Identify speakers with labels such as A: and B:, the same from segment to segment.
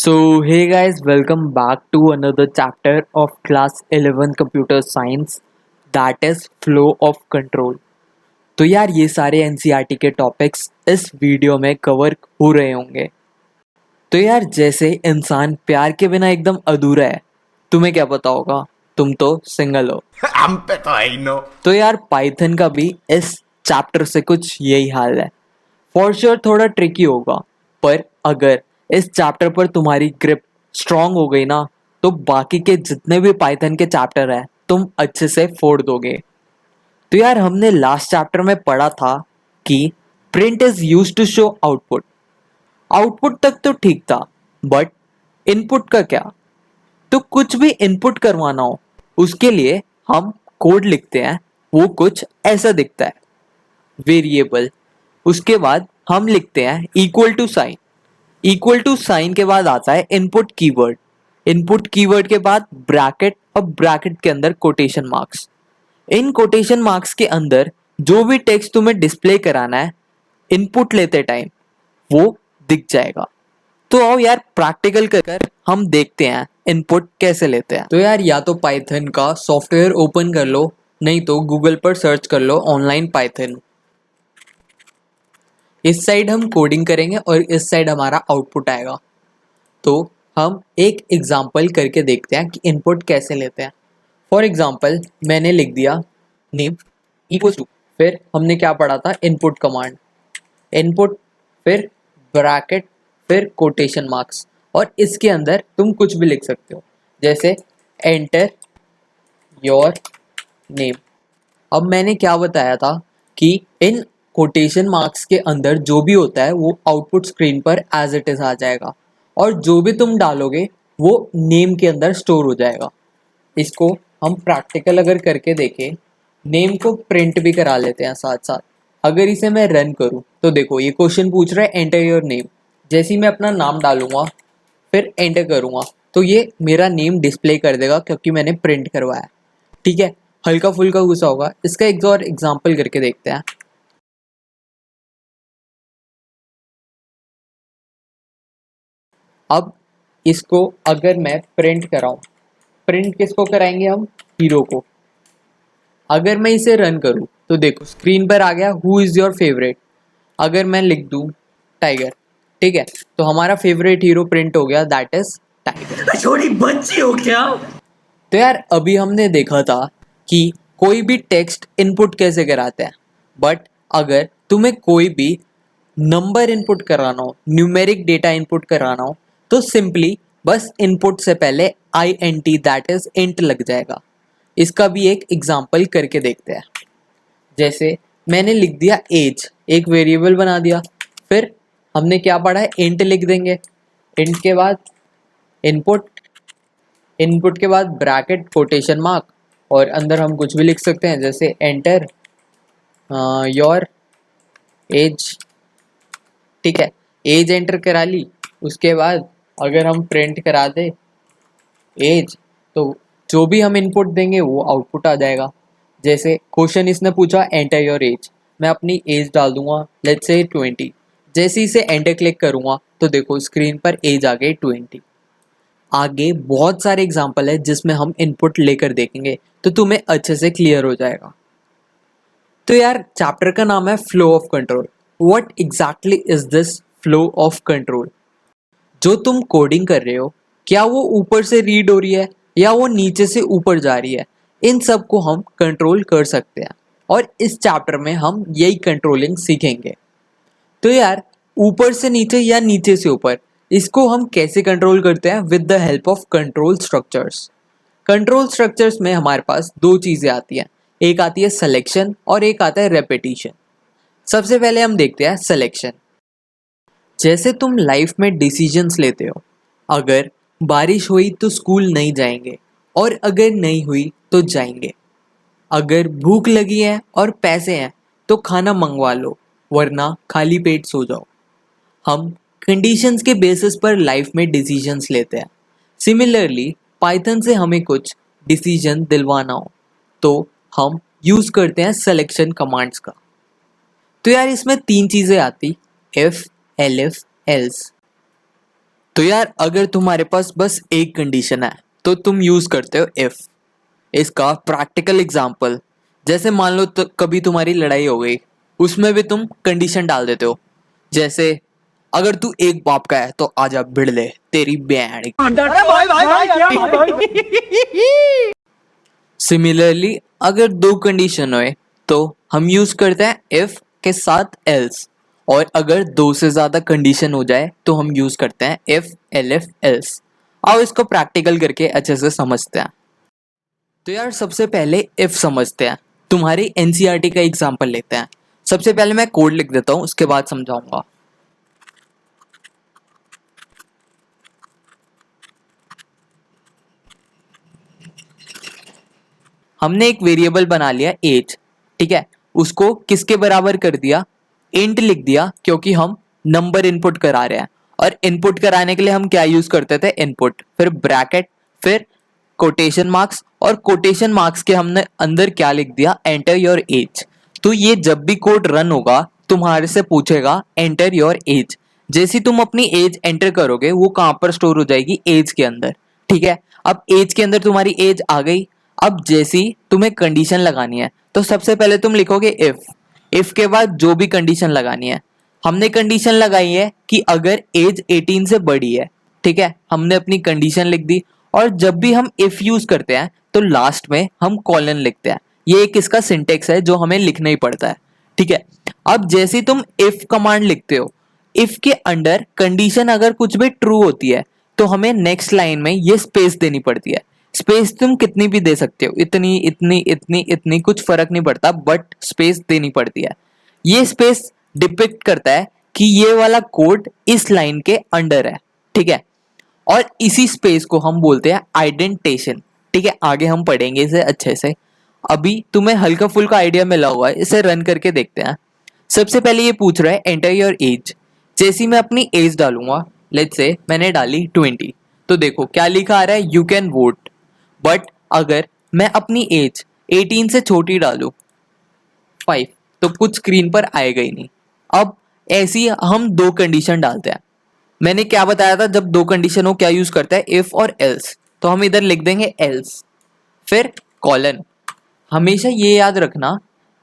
A: Hey guys, welcome back to another chapter of class 11 computer science, that is flow of control. तो यार ये सारे NCERT के topics इस वीडियो में कवर हो रहे होंगे। तो यार जैसे इंसान प्यार के बिना एकदम अधूरा है, तुम्हें क्या पता होगा, तुम तो सिंगल हो।
B: हम पे तो है ही नो।
A: तो यार पाइथन का भी इस चैप्टर से कुछ यही हाल है। फॉर श्योर थोड़ा ट्रिकी होगा, पर अगर इस चैप्टर पर तुम्हारी ग्रिप स्ट्रांग हो गई ना, तो बाकी के जितने भी पाइथन के चैप्टर है तुम अच्छे से फोड़ दोगे। तो यार हमने लास्ट चैप्टर में पढ़ा था कि print is use to show output. Output तक तो ठीक था, बट इनपुट का क्या? तो कुछ भी इनपुट करवाना हो, उसके लिए हम कोड लिखते हैं। वो कुछ ऐसा दिखता है, वेरिएबल। उसके बाद हम लिखते हैं equal to sign. Equal to sign के बाद आता है इनपुट कीवर्ड। इनपुट कीवर्ड के बाद ब्रैकेट और ब्रैकेट के अंदर कोटेशन मार्क्स। इन कोटेशन मार्क्स के अंदर जो भी टेक्स्ट तुम्हें डिस्प्ले कराना है इनपुट लेते टाइम, वो दिख जाएगा। तो आओ यार प्रैक्टिकल कर हम देखते हैं इनपुट कैसे लेते हैं। तो यार या तो पाइथन का सॉफ्टवेयर ओपन कर लो, नहीं तो गूगल पर सर्च कर लो ऑनलाइन पाइथन। इस साइड हम कोडिंग करेंगे और इस साइड हमारा आउटपुट आएगा। तो हम एक एग्जाम्पल करके देखते हैं कि इनपुट कैसे लेते हैं। फॉर एग्जाम्पल मैंने लिख दिया नेम इक्वल्स टू, फिर हमने क्या पढ़ा था, इनपुट कमांड। इनपुट, फिर ब्रैकेट, फिर कोटेशन मार्क्स, और इसके अंदर तुम कुछ भी लिख सकते हो, जैसे एंटर योर नेम। अब मैंने क्या बताया था कि इन कोटेशन मार्क्स के अंदर जो भी होता है वो आउटपुट स्क्रीन पर एज इट इज आ जाएगा, और जो भी तुम डालोगे वो नेम के अंदर स्टोर हो जाएगा। इसको हम प्रैक्टिकल अगर करके देखें, नेम को प्रिंट भी करा लेते हैं साथ साथ। अगर इसे मैं रन करूं तो देखो ये क्वेश्चन पूछ रहा है एंटर योर नेम। जैसे ही मैं अपना नाम डालूंगा फिर एंटर करूंगा तो ये मेरा नेम डिस्प्ले कर देगा, क्योंकि मैंने प्रिंट करवाया। ठीक है, हल्का फुल्का गुस्सा होगा। इसका एक और एग्जाम्पल करके देखते हैं। अब इसको अगर मैं प्रिंट कराऊं, प्रिंट किसको कराएंगे हम, हीरो को। अगर मैं इसे रन करूं तो देखो स्क्रीन पर आ गया हु इज योर फेवरेट। अगर मैं लिख दूं टाइगर, ठीक है, तो हमारा फेवरेट हीरो प्रिंट हो गया, दैट इज टाइगर।
B: छोटी बच्ची हो क्या?
A: तो यार अभी हमने देखा था कि कोई भी टेक्स्ट इनपुट कैसे कराते हैं, बट अगर तुम्हें कोई भी नंबर इनपुट कराना हो, न्यूमेरिक डेटा इनपुट कराना हो, तो सिंपली बस इनपुट से पहले I N T that is int लग जाएगा। इसका भी एक एग्जाम्पल करके देखते हैं। जैसे मैंने लिख दिया एज, एक वेरिएबल बना दिया, फिर हमने क्या पढ़ा है, इंट लिख देंगे। इंट के बाद इनपुट, इनपुट के बाद ब्रैकेट कोटेशन मार्क, और अंदर हम कुछ भी लिख सकते हैं, जैसे एंटर योर एज। ठीक है, एज एंटर करा ली। उसके बाद अगर हम प्रिंट करा दे एज, तो जो भी हम इनपुट देंगे वो आउटपुट आ जाएगा। जैसे क्वेश्चन इसने पूछा एंटर योर एज, मैं अपनी एज डाल दूंगा, लेट्स से 20। जैसे इसे एंटर क्लिक करूंगा तो देखो स्क्रीन पर एज आ गई 20। आगे बहुत सारे एग्जाम्पल है जिसमें हम इनपुट लेकर देखेंगे, तो तुम्हें अच्छे से क्लियर हो जाएगा। तो यार चैप्टर का नाम है flow of control. What exactly is this flow of control? जो तुम कोडिंग कर रहे हो, क्या वो ऊपर से रीड हो रही है या वो नीचे से ऊपर जा रही है, इन सब को हम कंट्रोल कर सकते हैं, और इस चैप्टर में हम यही कंट्रोलिंग सीखेंगे। तो यार ऊपर से नीचे या नीचे से ऊपर, इसको हम कैसे कंट्रोल करते हैं, with the help of control structures. Control structures में हमारे पास दो चीजें आती हैं, एक आती है सिलेक्शन और एक आता है रेपिटेशन। सबसे पहले हम देखते हैं सिलेक्शन। जैसे तुम लाइफ में डिसीजंस लेते हो, अगर बारिश हुई तो स्कूल नहीं जाएंगे, और अगर नहीं हुई तो जाएंगे। अगर भूख लगी है और पैसे हैं तो खाना मंगवा लो, वरना खाली पेट सो जाओ। हम कंडीशंस के बेसिस पर लाइफ में डिसीजंस लेते हैं। सिमिलरली पाइथन से हमें कुछ डिसीजन दिलवाना हो तो हम यूज करते हैं सिलेक्शन कमांड्स का। तो यार इसमें तीन चीजें आती, इफ, एलिफ, एल्स। तो यार अगर तुम्हारे पास बस एक कंडीशन है तो तुम यूज करते हो इफ। इसका प्रैक्टिकल एग्जांपल, जैसे मान लो तो कभी तुम्हारी लड़ाई हो गई, उसमें भी तुम कंडीशन डाल देते हो। जैसे अगर तू एक बाप का है तो आजा भिड़ ले तेरी बैंड। सिमिलरली अगर दो कंडीशन होए तो हम यूज करते हैं इफ के साथ एल्स, और अगर दो से ज्यादा कंडीशन हो जाए तो हम यूज करते हैं इफ एल्फ एल्स। आओ इसको प्रैक्टिकल करके अच्छे से समझते हैं। तो यार सबसे पहले इफ समझते हैं। तुम्हारी एनसीईआरटी का एग्जांपल लेते हैं। सबसे पहले मैं कोड लिख देता हूं, उसके बाद समझाऊंगा। हमने एक वेरिएबल बना लिया एज, ठीक है। उसको किसके बराबर कर दिया, इंट लिख दिया, क्योंकि हम नंबर इनपुट करा रहे हैं। और इनपुट कराने के लिए हम क्या यूज करते थे, इनपुट, फिर ब्रैकेट, फिर कोटेशन मार्क्स, और कोटेशन मार्क्स के हमने अंदर क्या लिख दिया, एंटर योर एज। तो ये जब भी कोड रन होगा तुम्हारे से पूछेगा एंटर योर एज। जैसे तुम अपनी एज एंटर करोगे वो कहां पर स्टोर हो जाएगी, एज के अंदर, ठीक है। अब एज के अंदर तुम्हारी एज आ गई। अब जैसी तुम्हें कंडीशन लगानी है तो सबसे पहले तुम लिखोगे इफ के बाद जो भी कंडीशन लगानी है। हमने कंडीशन लगाई है कि अगर एज 18 से बड़ी है, ठीक है, हमने अपनी कंडीशन लिख दी। और जब भी हम इफ यूज करते हैं तो लास्ट में हम कॉलन लिखते हैं। ये एक इसका सिंटेक्स है जो हमें लिखना ही पड़ता है, ठीक है। अब जैसे तुम इफ कमांड लिखते हो, इफ के अंडर कंडीशन अगर कुछ भी ट्रू होती है तो हमें नेक्स्ट लाइन में ये स्पेस देनी पड़ती है। स्पेस तुम कितनी भी दे सकते हो, इतनी इतनी इतनी इतनी, कुछ फर्क नहीं पड़ता, बट स्पेस देनी पड़ती है। ये स्पेस डिपिक्ट करता है कि ये वाला कोड इस लाइन के अंडर है, ठीक है। और इसी स्पेस को हम बोलते हैं आइडेंटेशन, ठीक है। आगे हम पढ़ेंगे इसे अच्छे से। अभी तुम्हें हल्का फुल्का आइडिया मिला हुआ है, इसे रन करके देखते हैं। सबसे पहले ये पूछ रहा है एंटर योर एज। जैसी मैं अपनी एज डालूंगा, लेट्स से मैंने डाली 20, तो देखो क्या लिखा आ रहा है, यू कैन वोट। बट अगर मैं अपनी एज 18 से छोटी डालूं 5, तो कुछ स्क्रीन पर आएगा ही नहीं। अब ऐसी हम दो कंडीशन डालते हैं। मैंने क्या बताया था, जब दो कंडीशन हो क्या यूज करता है, इफ और एल्स। तो हम इधर लिख देंगे एल्स, फिर कॉलन। हमेशा ये याद रखना,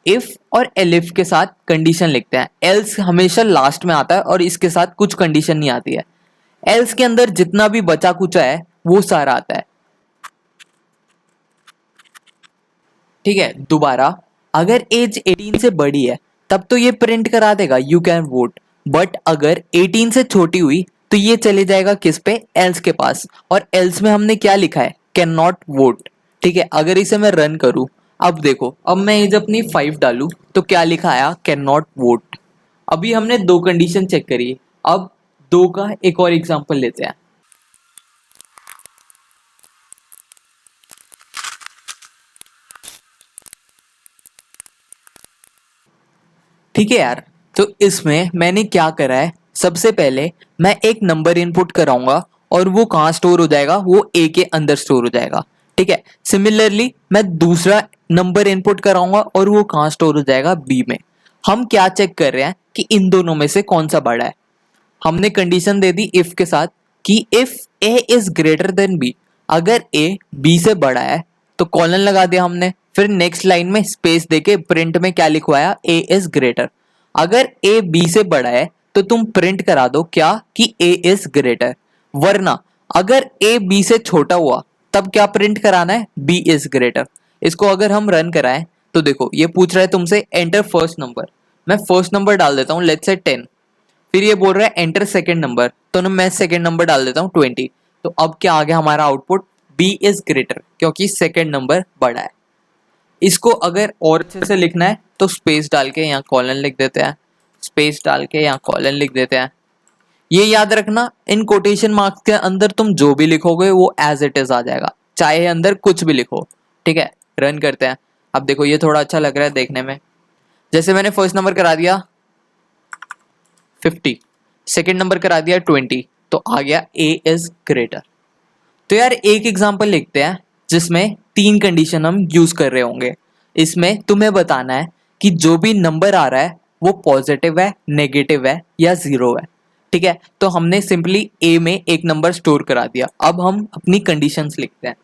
A: इफ और एलिफ के साथ कंडीशन लिखते हैं, एल्स हमेशा लास्ट में आता है और इसके साथ कुछ कंडीशन नहीं आती है। एल्स के अंदर जितना भी बचा कुचा है वो सारा आता है, ठीक है। दोबारा अगर एज 18 से बड़ी है तब तो ये प्रिंट करा देगा यू कैन वोट। बट अगर 18 से छोटी हुई तो ये चले जाएगा किस पे, एल्स के पास। और एल्स में हमने क्या लिखा है, कैन नॉट वोट, ठीक है। अगर इसे मैं रन करूं, अब देखो, अब मैं एज अपनी 5 डालूं तो क्या लिखा आया, कैन नॉट वोट। अभी हमने दो कंडीशन चेक करी। अब दो का एक और एग्जांपल लेते हैं। ठीक है यार, तो इसमें मैंने क्या करा है, सबसे पहले मैं एक नंबर इनपुट कराऊंगा और वो कहाँ स्टोर हो जाएगा, वो ए के अंदर स्टोर हो जाएगा, ठीक है। सिमिलरली मैं दूसरा नंबर इनपुट कराऊंगा और वो कहाँ स्टोर हो जाएगा, बी में। हम क्या चेक कर रहे हैं कि इन दोनों में से कौन सा बड़ा है। हमने कंडीशन दे दी इफ के साथ कि if A is greater than B. अगर ए बी से बड़ा है तो कॉलन लगा दिया हमने, फिर नेक्स्ट लाइन में स्पेस देके प्रिंट में क्या लिखवाया, ए इज ग्रेटर। अगर ए बी से बड़ा है तो तुम प्रिंट करा दो क्या, कि ए इज ग्रेटर। वरना अगर ए बी से छोटा हुआ तब क्या प्रिंट कराना है, बी इज ग्रेटर। इसको अगर हम रन कराएं तो देखो ये पूछ रहा है तुमसे एंटर फर्स्ट नंबर। मैं फर्स्ट नंबर डाल देता हूँ, लेट्स से 10। फिर ये बोल रहा है एंटर सेकंड नंबर, तो ना मैं सेकंड नंबर डाल देता हूँ 20। तो अब क्या आ गया हमारा आउटपुट, बी इज ग्रेटर, क्योंकि सेकंड नंबर बड़ा है। इसको अगर और अच्छे से लिखना है तो स्पेस डाल के यहाँ कॉलन लिख देते हैं, स्पेस डाल के यहाँ कॉलन लिख देते हैं। ये याद रखना, इन कोटेशन मार्क्स के अंदर तुम जो भी लिखोगे वो एज इट इज आ जाएगा, चाहे अंदर कुछ भी लिखो, ठीक है। रन करते हैं। अब देखो ये थोड़ा अच्छा लग रहा है देखने में। जैसे मैंने फर्स्ट नंबर करा दिया 50, सेकंड नंबर करा दिया 20, तो आ गया ए इज ग्रेटर। तो यार एक एग्जांपल लिखते हैं जिसमें 3 कंडीशन हम यूज कर रहे होंगे। इसमें तुम्हें बताना है कि जो भी नंबर आ रहा है वो पॉजिटिव है, नेगेटिव है या जीरो है। ठीक है, तो हमने सिंपली ए में एक नंबर स्टोर करा दिया। अब हम अपनी कंडीशंस लिखते हैं।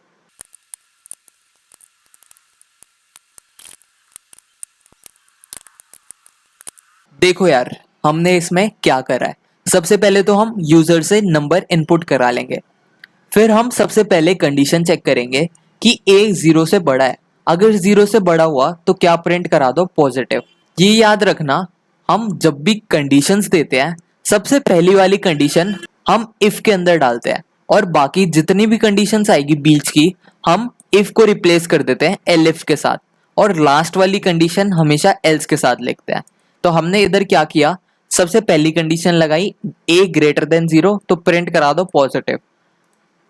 A: देखो यार, हमने इसमें क्या करा है। सबसे पहले तो हम यूजर से नंबर इनपुट करा लेंगे, फिर हम सबसे पहले कंडीशन चेक करेंगे कि ए 0 से बड़ा है। अगर 0 से बड़ा हुआ तो क्या प्रिंट करा दो, पॉजिटिव। ये याद रखना, हम जब भी कंडीशंस देते हैं सबसे पहली वाली कंडीशन हम इफ के अंदर डालते हैं, और बाकी जितनी भी कंडीशंस आएगी बीच की हम इफ को रिप्लेस कर देते हैं एलिफ के साथ, और लास्ट वाली कंडीशन हमेशा एल्स के साथ लिखते हैं। तो हमने इधर क्या किया, सबसे पहली कंडीशन लगाई ए ग्रेटर देन 0 तो प्रिंट करा दो पॉजिटिव।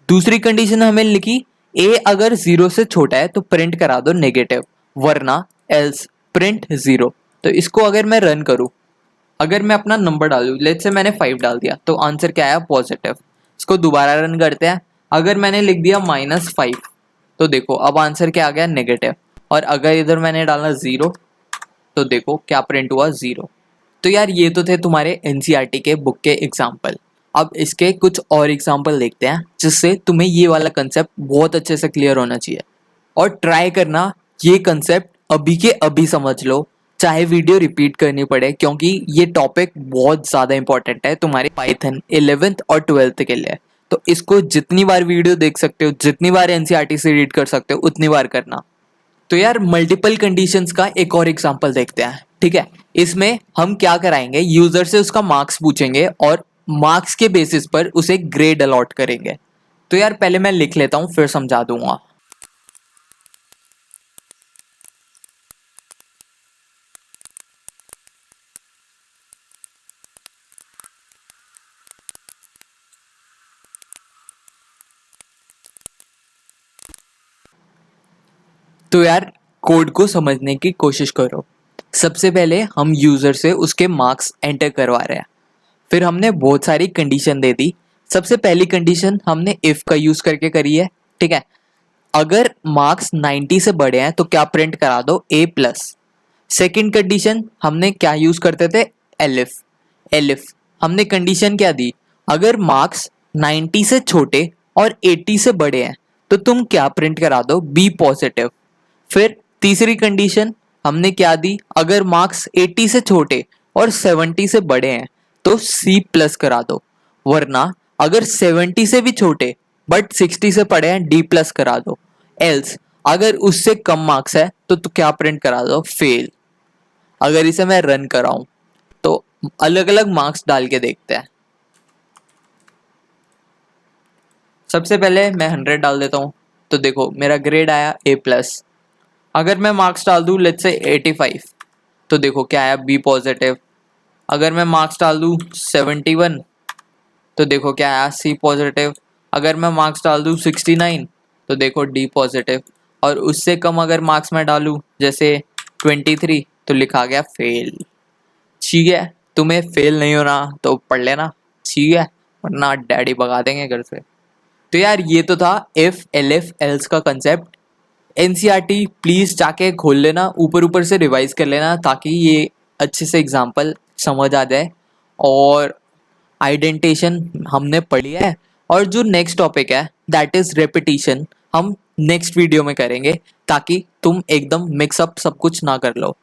A: दूसरी कंडीशन हमें लिखी ए अगर 0 से छोटा है तो प्रिंट करा दो नेगेटिव, वरना एल्स प्रिंट 0। तो इसको अगर मैं रन करूं, अगर मैं अपना नंबर डालूं, लेट्स से मैंने 5 डाल दिया तो आंसर क्या आया, पॉजिटिव। इसको दोबारा रन करते हैं। अगर मैंने लिख दिया -5 तो देखो अब आंसर क्या आ गया, नेगेटिव। और अगर इधर मैंने डाला 0 तो देखो क्या प्रिंट हुआ, 0। तो यार ये तो थे तुम्हारे एनसीईआरटी के बुक के एग्जाम्पल। अब इसके कुछ और एग्जाम्पल देखते हैं जिससे तुम्हें ये वाला कंसेप्ट बहुत अच्छे से क्लियर होना चाहिए। और ट्राई करना ये कंसेप्ट अभी के अभी समझ लो, चाहे वीडियो रिपीट करनी पड़े, क्योंकि ये टॉपिक बहुत ज़्यादा इंपॉर्टेंट है तुम्हारे पाइथन 11th और 12th के लिए। तो इसको जितनी बार वीडियो देख सकते हो, जितनी बार एनसीईआरटी से रीड कर सकते हो, उतनी बार करना। तो यार मल्टीपल कंडीशंस का एक और एग्जांपल देखते हैं, ठीक है। इसमें हम क्या कराएंगे, यूजर से उसका मार्क्स पूछेंगे और मार्क्स के बेसिस पर उसे ग्रेड अलॉट करेंगे। तो यार पहले मैं लिख लेता हूं फिर समझा दूंगा। तो यार कोड को समझने की कोशिश करो। सबसे पहले हम यूजर से उसके मार्क्स एंटर करवा रहे हैं, फिर हमने बहुत सारी कंडीशन दे दी। सबसे पहली कंडीशन हमने इफ का यूज करके करी है, ठीक है। अगर मार्क्स 90 से बड़े हैं तो क्या प्रिंट करा दो, A+। सेकंड कंडीशन हमने क्या यूज करते थे, एलिफ। एलिफ हमने कंडीशन क्या दी, अगर मार्क्स 90 से छोटे और 80 से बड़े हैं तो तुम क्या प्रिंट करा दो, B+। फिर तीसरी कंडीशन हमने क्या दी, अगर मार्क्स 80 से छोटे और 70 से बड़े हैं तो C+ करा दो, वरना अगर 70 से भी छोटे बट 60 से पड़े हैं D+ करा दो। एल्स अगर उससे कम मार्क्स है तो क्या प्रिंट करा दो, फेल। अगर इसे मैं रन कराऊं तो अलग अलग मार्क्स डाल के देखते हैं। सबसे पहले मैं 100 डाल देता हूं तो देखो मेरा ग्रेड आया A+। अगर मैं मार्क्स डाल दूं लेट्स से 85 तो देखो क्या आया, B+। अगर मैं मार्क्स डाल दूं 71 तो देखो क्या आया, C+। अगर मैं मार्क्स डाल दूं 69 तो देखो D+। और उससे कम अगर मार्क्स मैं डालूं जैसे 23 तो लिखा गया फेल। ठीक है, तुम्हें फेल नहीं होना तो पढ़ लेना, ठीक है, वरना डैडी भगा देंगे घर से। तो यार ये तो था इफ एलिफ एल्स का कंसेप्ट। एनसीईआरटी प्लीज जाके खोल लेना, ऊपर ऊपर से रिवाइज कर लेना ताकि ये अच्छे से एग्जाम्पल समझ आ जाए। और आइडेंटिशन हमने पढ़ी है, और जो नेक्स्ट टॉपिक है दैट इज रेपिटिशन, हम नेक्स्ट वीडियो में करेंगे ताकि तुम एकदम मिक्सअप सब कुछ ना कर लो।